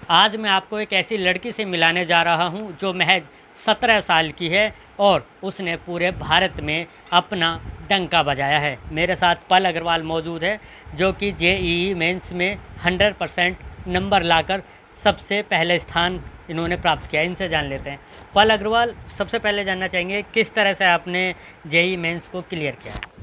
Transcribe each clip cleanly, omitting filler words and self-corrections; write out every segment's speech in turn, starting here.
आज मैं आपको एक ऐसी लड़की से मिलाने जा रहा हूं जो महज 17 साल की है और उसने पूरे भारत में अपना डंका बजाया है। मेरे साथ पल अग्रवाल मौजूद है जो कि जेईई मेंस में 100% नंबर लाकर सबसे पहले स्थान इन्होंने प्राप्त किया। इनसे जान लेते हैं। पल अग्रवाल, सबसे पहले जानना चाहेंगे किस तरह से आपने जेईई मेंस को क्लियर किया है?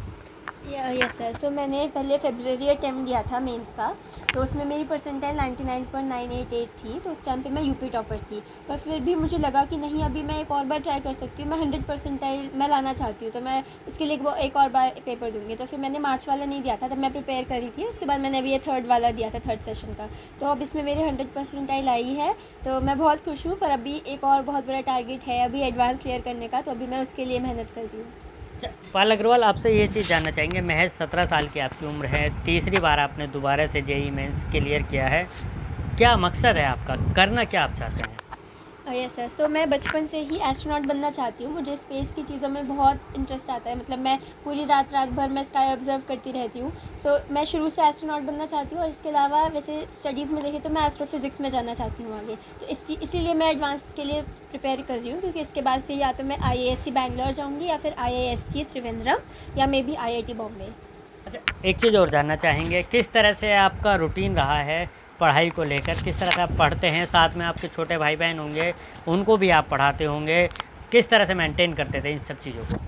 Yes sir. सो मैंने पहले फ़रवरी अटैम्प्ट दिया था मेंस का, तो उसमें मेरी परसेंटाइल 99.988 थी। तो उस टाइम पे मैं यूपी टॉपर थी, पर फिर भी मुझे लगा कि नहीं, अभी मैं एक और बार ट्राई कर सकती हूँ। मैं 100 परसेंटाइल मैं लाना चाहती हूँ, तो मैं उसके लिए एक और बार पेपर दूँगी। तो फिर मैंने मार्च वाला नहीं दिया था, तब मैं प्रिपेयर करी थी। उसके बाद मैंने अभी ये थर्ड वाला दिया था, थर्ड सेशन का। तो अब इसमें मेरी 100 परसेंटाइल आई है, तो मैं बहुत खुश हूँ। पर अभी एक और बहुत बड़ा टारगेट है अभी एडवांस क्लियर करने का, तो अभी मैं उसके लिए मेहनत कर रही हूँ। पाल अग्रवाल, आपसे ये चीज़ जानना चाहेंगे, महज 17 साल की आपकी उम्र है, तीसरी बार आपने दोबारा से जेईई मेंस क्लियर किया है। क्या मकसद है आपका? करना क्या आप चाहते हैं? Yes sir. सो मैं बचपन से ही एस्ट्रोनॉट बनना चाहती हूँ। मुझे स्पेस की चीज़ों में बहुत इंटरेस्ट आता है। मतलब मैं पूरी रात रात भर मैं स्काई ऑब्जर्व करती रहती हूँ। सो मैं शुरू से एस्ट्रोनॉट बनना चाहती हूँ, और इसके अलावा वैसे स्टडीज़ में देखें तो मैं एस्ट्रोफिज़िक्स में जाना चाहती हूँ आगे। तो इसीलिए मैं एडवांस के लिए प्रिपेयर कर रही हूँ, क्योंकि इसके बाद फिर या तो मैं आईआईएससी बैंगलोर जाऊँगी, या फिर आईआईएसटी त्रिवेंद्रम, या मे बी आईआईटी बॉम्बे। अच्छा, एक चीज़ और जानना चाहेंगे, किस तरह से आपका रूटीन रहा है पढ़ाई को लेकर? किस तरह से आप पढ़ते हैं? साथ में आपके छोटे भाई बहन होंगे, उनको भी आप पढ़ाते होंगे। किस तरह से मेंटेन करते थे इन सब चीज़ों को?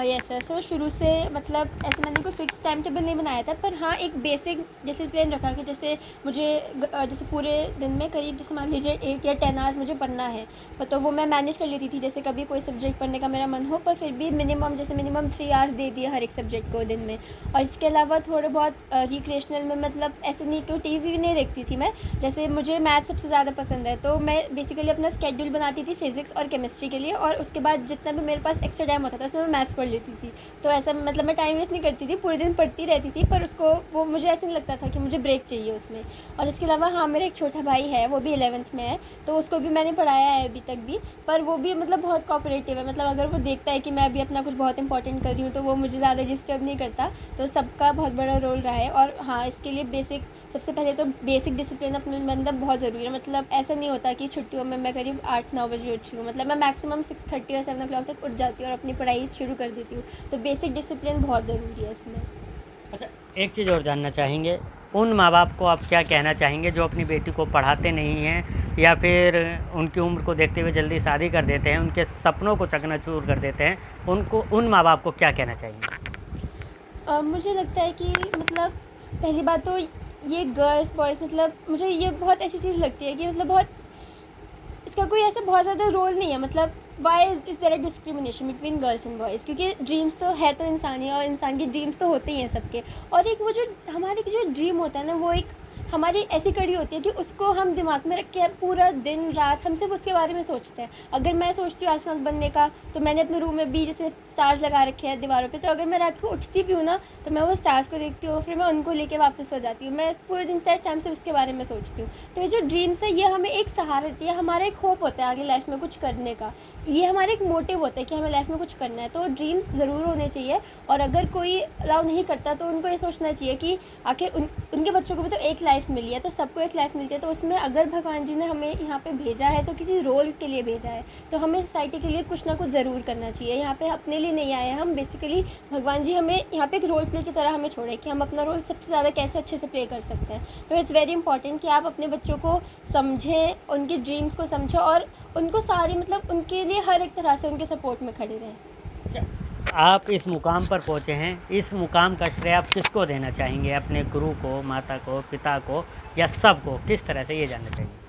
Yes sir. सो शुरू से मतलब ऐसे मैंने कोई फ़िक्स टाइम टेबल नहीं बनाया था, पर हाँ एक बेसिक डिसिप्लिन रखा कि जैसे मुझे जैसे पूरे दिन में करीब, जैसे मान लीजिए 8 या 10 आवर्स मुझे पढ़ना है, तो वो मैं मैनेज कर लेती थी। जैसे कभी कोई सब्जेक्ट पढ़ने का मेरा मन हो, पर फिर भी मिनिमम 3 आवर्स दे दिए हर एक सब्जेक्ट को दिन में। और इसके अलावा थोड़े बहुत रिक्रिएशनल में, मतलब ऐसे नहीं कि टीवी भी नहीं देखती थी मैं। जैसे मुझे मैथ सबसे ज़्यादा पसंद है, तो मैं बेसिकली अपना स्केड्यूल बनाती थी फिज़िक्स और केमिस्ट्री के लिए, और उसके बाद जितना भी मेरे पास एक्स्ट्रा टाइम होता था उसमें मैं मैथ्स पढ़ लेती थी। तो ऐसा मतलब मैं टाइम वेस्ट नहीं करती थी, पूरे दिन पढ़ती रहती थी, पर उसको वो मुझे ऐसे नहीं लगता था कि मुझे ब्रेक चाहिए उसमें। और इसके अलावा हाँ, मेरा एक छोटा भाई है, वो भी 11th में है, तो उसको भी मैंने पढ़ाया है अभी तक भी। पर वो भी मतलब बहुत कोऑपरेटिव है। मतलब अगर वो देखता है कि मैं अभी अपना कुछ बहुत इंपॉर्टेंट कर रही हूँ, तो वो मुझे ज़्यादा डिस्टर्ब नहीं करता। तो सबका बहुत बड़ा रोल रहा है। और हाँ, इसके लिए सबसे पहले तो बेसिक डिसिप्लिन अपने मतलब बहुत ज़रूरी है। मतलब ऐसा नहीं होता कि छुट्टियों में मैं करीब 8-9 बजे उठी हूँ। मतलब मैं मैक्सिमम 6:30 या 7 o'clock तक उठ जाती हूँ और अपनी पढ़ाई शुरू कर देती हूँ। तो बेसिक डिसिप्लिन बहुत ज़रूरी है इसमें। अच्छा, एक चीज़ और जानना चाहेंगे, उन माँ बाप को आप क्या कहना चाहेंगे जो अपनी बेटी को पढ़ाते नहीं हैं या फिर उनकी उम्र को देखते हुए जल्दी शादी कर देते हैं, उनके सपनों को चकनाचूर कर देते हैं? उनको, उन माँ बाप को क्या कहना चाहेंगे? मुझे लगता है कि मतलब पहली बात तो ये गर्ल्स बॉयज़, मतलब मुझे ये बहुत ऐसी चीज़ लगती है कि मतलब बहुत इसका कोई ऐसा बहुत ज़्यादा रोल नहीं है। मतलब why is there a discrimination between girls and boys, क्योंकि ड्रीम्स तो है तो इंसान ही, और इंसान की ड्रीम्स तो होते ही हैं सबके। और एक वो जो हमारे जो ड्रीम होता है ना, वो एक हमारी ऐसी कड़ी होती है कि उसको हम दिमाग में रख के पूरा दिन रात हम सिर्फ उसके बारे में सोचते हैं। अगर मैं सोचती हूँ एस्ट्रोनॉट बनने का, तो मैंने अपने रूम में भी जैसे स्टार्स लगा रखे हैं दीवारों पे, तो अगर मैं रात को उठती भी हूँ ना, तो मैं वो स्टार्स को देखती हूँ, फिर मैं उनको लेके वापस सो जाती हूँ। मैं पूरे दिन तक टाइम से उसके बारे में सोचती हूँ। तो ये जो ड्रीम्स है, ये हमें एक सहारा देती है, हमारा एक होप होता है आगे लाइफ में कुछ करने का। ये हमारा एक मोटिव होता है कि हमें लाइफ में कुछ करना है। तो ड्रीम्स ज़रूर होने चाहिए। और अगर कोई अलाउ नहीं करता, तो उनको ये सोचना चाहिए कि आखिर उनके बच्चों को भी तो एक लाइफ मिली है, तो सबको एक लाइफ मिलती है। तो उसमें अगर भगवान जी ने हमें यहाँ पे भेजा है, तो किसी रोल के लिए भेजा है, तो हमें सोसाइटी के लिए कुछ ना कुछ ज़रूर करना चाहिए। यहाँ पे अपने लिए नहीं आए हम, बेसिकली भगवान जी हमें यहाँ पे एक रोल प्ले की तरह हमें छोड़े कि हम अपना रोल सबसे ज़्यादा कैसे अच्छे से प्ले कर सकते हैं। तो इट्स वेरी इंपॉर्टेंट कि आप अपने बच्चों को समझें, उनकी ड्रीम्स को समझें, और उनको सारी मतलब उनके लिए हर एक तरह से उनके सपोर्ट में खड़े रहें। अच्छा, आप इस मुकाम पर पहुँचे हैं, इस मुकाम का श्रेय आप किसको देना चाहेंगे? अपने गुरु को, माता को, पिता को, या सबको? किस तरह से, ये जानना चाहेंगे?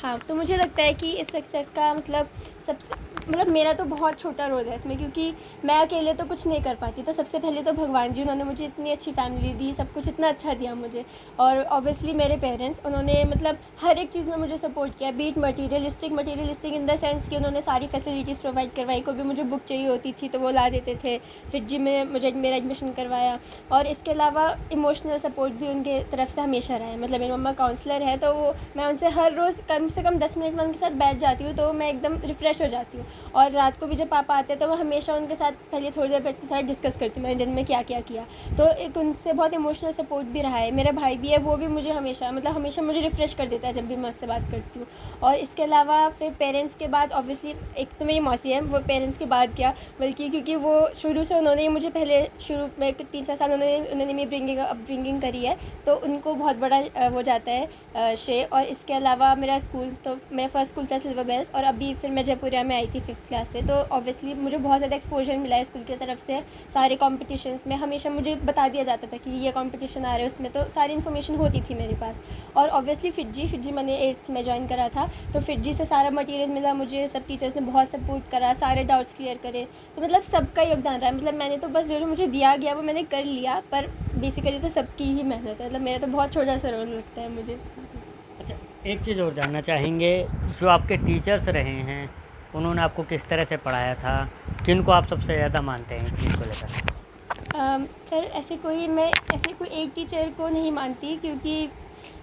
हाँ, तो मुझे लगता है कि इस सक्सेस का मतलब सबसे मतलब मेरा तो बहुत छोटा रोल है इसमें, क्योंकि मैं अकेले तो कुछ नहीं कर पाती। तो सबसे पहले तो भगवान जी, उन्होंने मुझे इतनी अच्छी फैमिली दी, सब कुछ इतना अच्छा दिया मुझे। और ऑब्वियसली मेरे पेरेंट्स, उन्होंने मतलब हर एक चीज़ में मुझे सपोर्ट किया। But materialistic in the sense कि उन्होंने सारी फैसिलिटीज़ प्रोवाइड करवाई। कोई भी मुझे बुक चाहिए होती थी तो वो ला देते थे। फिर जिम में मुझे मेरा एडमिशन करवाया। और इसके अलावा इमोशनल सपोर्ट भी उनके तरफ से हमेशा रहा है। मतलब मेरी मम्मा काउंसलर है, तो वो मैं उनसे हर रोज़ कम से कम 10 मिनट में उनके साथ बैठ जाती हूँ, तो मैं एकदम रिफ़्रेश हो जाती हूँ। और रात को भी जब पापा आते हैं तो मैं हमेशा उनके साथ पहले थोड़ी देर बैठ के साथ डिस्कस करती हूँ मैंने दिन में क्या क्या किया। तो एक उनसे बहुत इमोशनल सपोर्ट भी रहा है। मेरा भाई भी है, वो भी मुझे हमेशा मुझे रिफ़्रेश कर देता है जब भी मैं उससे बात करती हूँ। और इसके अलावा फिर पेरेंट्स के बाद ऑब्वियसली एक तो मेरी मौसी है, वो पेरेंट्स के बाद क्या बल्कि क्योंकि वो शुरू से उन्होंने मुझे पहले शुरू में 3-4 साल उन्होंने मेरी अपब्रिंगिंग करी है, तो उनको बहुत बड़ा वो जाता है श्रेय। और इसके अलावा मेरा स्कूल, तो मेरा फर्स्ट स्कूल था सिल्वर बेल्स, और अभी फिर मैं जयपुरिया में आई थी 5th क्लास से, तो ऑब्वियसली मुझे बहुत ज़्यादा एक्सपोजर मिला है स्कूल की तरफ से। सारे कॉम्पिटिशन्स में हमेशा मुझे बता दिया जाता था कि ये कॉम्पिटिशन आ रहा है, उसमें तो सारी इन्फॉर्मेशन होती थी मेरे पास। और ऑब्वियसली फिजी मैंने 8th में ज्वाइन करा था, तो फिजी से सारा मटेरियल मिला मुझे, सब टीचर्स ने बहुत सपोर्ट करा, सारे डाउट्स क्लियर करे, तो मतलब सबका योगदान रहा है। मतलब मैंने तो बस जो मुझे दिया गया वो मैंने कर लिया, पर बेसिकली तो सबकी ही मेहनत है। मतलब मेरा तो बहुत छोटा सा रोल लगता है मुझे। अच्छा, एक चीज़ और जानना चाहेंगे, जो आपके टीचर्स रहे हैं उन्होंने आपको किस तरह से पढ़ाया था, किनको आप सबसे ज़्यादा मानते हैं इस चीज़ को लेकर? सर ऐसे कोई एक टीचर को नहीं मानती, क्योंकि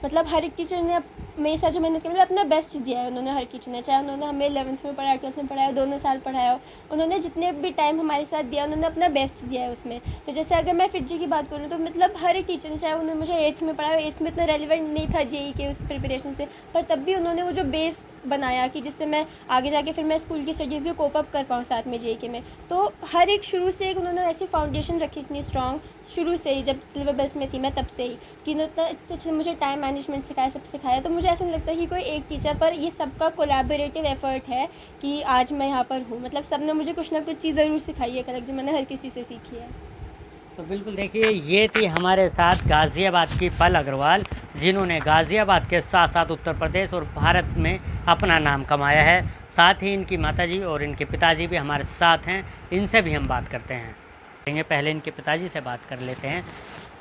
मतलब हर एक टीचर ने मेरे साथ जो मेहनत की मतलब अपना बेस्ट दिया है उन्होंने। हर टीचर ने, चाहे उन्होंने हमें 11th में पढ़ाया, 12th में पढ़ाया, दोनों साल पढ़ाया हो, उन्होंने जितने भी टाइम हमारे साथ दिया उन्होंने अपना बेस्ट दिया है उसमें। तो जैसे अगर मैं फिजी की बात करूँ तो मतलब हर एक टीचर ने, चाहे उन्होंने मुझे 8th में पढ़ाया, 8th में इतना रेलिवेंट नहीं था जेई के उस प्रिपरेशन से, पर तब भी उन्होंने वो जो बेस बनाया कि जिससे मैं आगे जाके फिर मैं स्कूल की स्टडीज़ भी कोप अप कर पाऊँ साथ में जेके में। तो हर एक शुरू से एक उन्होंने ऐसी फाउंडेशन रखी इतनी स्ट्रॉन्ग, शुरू से ही जब सिल्वर बेल्स में थी मैं तब से ही, कि इतना अच्छे मुझे टाइम मैनेजमेंट सिखाया, सब सिखाया। तो मुझे ऐसा नहीं लगता कि कोई एक टीचर, पर ये सबका कोलैबोरेटिव एफर्ट है कि आज मैं यहाँ पर हूँ। मतलब सब ने मुझे कुछ ना कुछ चीज़ ज़रूर सिखाई है अलग, जो मैंने हर किसी से सीखी है। तो बिल्कुल देखिए, ये थी हमारे साथ गाज़ियाबाद की पल अग्रवाल, जिन्होंने गाज़ियाबाद के साथ साथ उत्तर प्रदेश और भारत में अपना नाम कमाया है। साथ ही इनकी माताजी और इनके पिताजी भी हमारे साथ हैं, इनसे भी हम बात करते हैं। पहले इनके पिताजी से बात कर लेते हैं,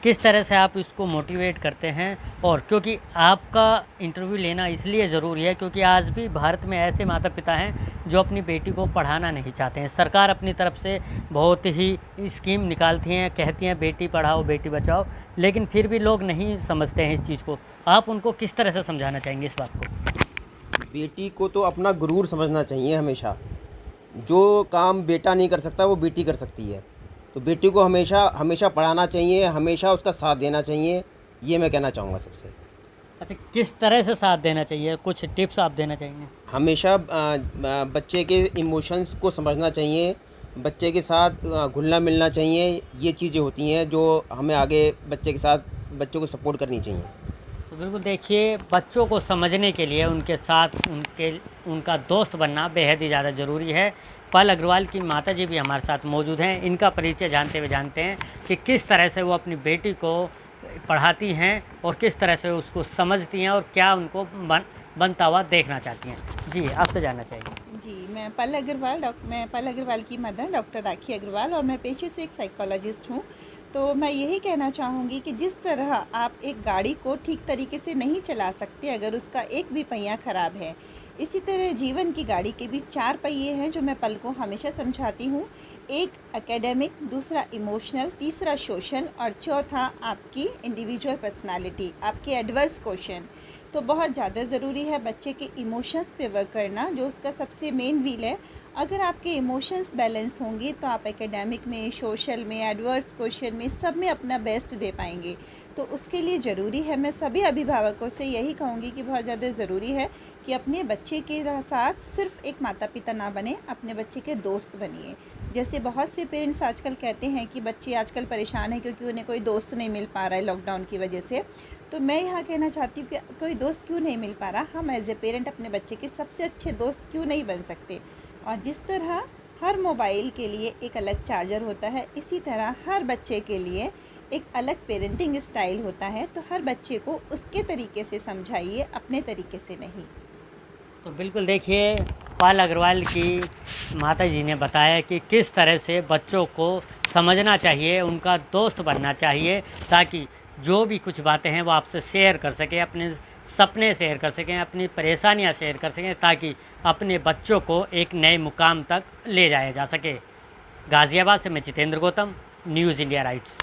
किस तरह से आप इसको मोटिवेट करते हैं। और क्योंकि आपका इंटरव्यू लेना इसलिए ज़रूरी है क्योंकि आज भी भारत में ऐसे माता पिता हैं जो अपनी बेटी को पढ़ाना नहीं चाहते हैं। सरकार अपनी तरफ से बहुत ही स्कीम निकालती हैं, कहती हैं बेटी पढ़ाओ बेटी बचाओ, लेकिन फिर भी लोग नहीं समझते हैं इस चीज़ को। आप उनको किस तरह से समझाना चाहेंगे इस बात को? बेटी को तो अपना गुरूर समझना चाहिए हमेशा। जो काम बेटा नहीं कर सकता वो बेटी कर सकती है, तो बेटी को हमेशा पढ़ाना चाहिए, हमेशा उसका साथ देना चाहिए, ये मैं कहना चाहूँगा सबसे। अच्छा, किस तरह से साथ देना चाहिए, कुछ टिप्स आप देना चाहेंगे? हमेशा बच्चे के इमोशंस को समझना चाहिए, बच्चे के साथ घुलना मिलना चाहिए। ये चीज़ें होती हैं जो हमें आगे बच्चों को सपोर्ट करनी चाहिए। तो बिल्कुल देखिए, बच्चों को समझने के लिए उनके साथ उनका दोस्त बनना बेहद ही ज़्यादा ज़रूरी है। पल अग्रवाल की माताजी भी हमारे साथ मौजूद हैं। इनका परिचय जानते हुए जानते हैं कि किस तरह से वो अपनी बेटी को पढ़ाती हैं और किस तरह से उसको समझती हैं और क्या उनको बनता हुआ देखना चाहती हैं। जी, आपसे जानना चाहिए। जी, मैं पल अग्रवाल की मदर डॉक्टर राखी अग्रवाल, और मैं पेशे से एक साइकोलॉजिस्ट हूँ। तो मैं यही कहना चाहूँगी कि जिस तरह आप एक गाड़ी को ठीक तरीके से नहीं चला सकते अगर उसका एक भी पहिया ख़राब है, इसी तरह जीवन की गाड़ी के भी 4 पहिए हैं जो मैं पल को हमेशा समझाती हूँ। एक एकेडमिक, दूसरा इमोशनल, तीसरा सोशल, और चौथा आपकी इंडिविजुअल पर्सनालिटी, आपके एडवर्स क्वेश्चन। तो बहुत ज़्यादा ज़रूरी है बच्चे के इमोशंस पे वर्क करना, जो उसका सबसे मेन व्हील है। अगर आपके इमोशंस बैलेंस होंगे तो आप एकेडमिक में, सोशल में, एडवर्स क्वेश्चन में, सब में अपना बेस्ट दे पाएंगे। तो उसके लिए ज़रूरी है, मैं सभी अभिभावकों से यही कहूँगी कि बहुत ज़्यादा ज़रूरी है कि अपने बच्चे के साथ सिर्फ एक माता पिता ना बने, अपने बच्चे के दोस्त बनिए। जैसे बहुत से पेरेंट्स आजकल कहते हैं कि बच्चे आजकल परेशान हैं क्योंकि उन्हें कोई दोस्त नहीं मिल पा रहा है लॉकडाउन की वजह से। तो मैं यहाँ कहना चाहती हूँ कि कोई दोस्त क्यों नहीं मिल पा रहा, हम एज ए पेरेंट अपने बच्चे के सबसे अच्छे दोस्त क्यों नहीं बन सकते। और जिस तरह हर मोबाइल के लिए एक अलग चार्जर होता है, इसी तरह हर बच्चे के लिए एक अलग पेरेंटिंग स्टाइल होता है। तो हर बच्चे को उसके तरीके से समझाइए, अपने तरीके से नहीं। तो बिल्कुल देखिए, पल अग्रवाल की माता जी ने बताया कि किस तरह से बच्चों को समझना चाहिए, उनका दोस्त बनना चाहिए, ताकि जो भी कुछ बातें हैं वो आपसे शेयर कर सकें, अपने सपने शेयर कर सकें, अपनी परेशानियां शेयर कर सकें, ताकि अपने बच्चों को एक नए मुकाम तक ले जाया जा सके। गाज़ियाबाद से मैं Jitendra Gautam, news India rights.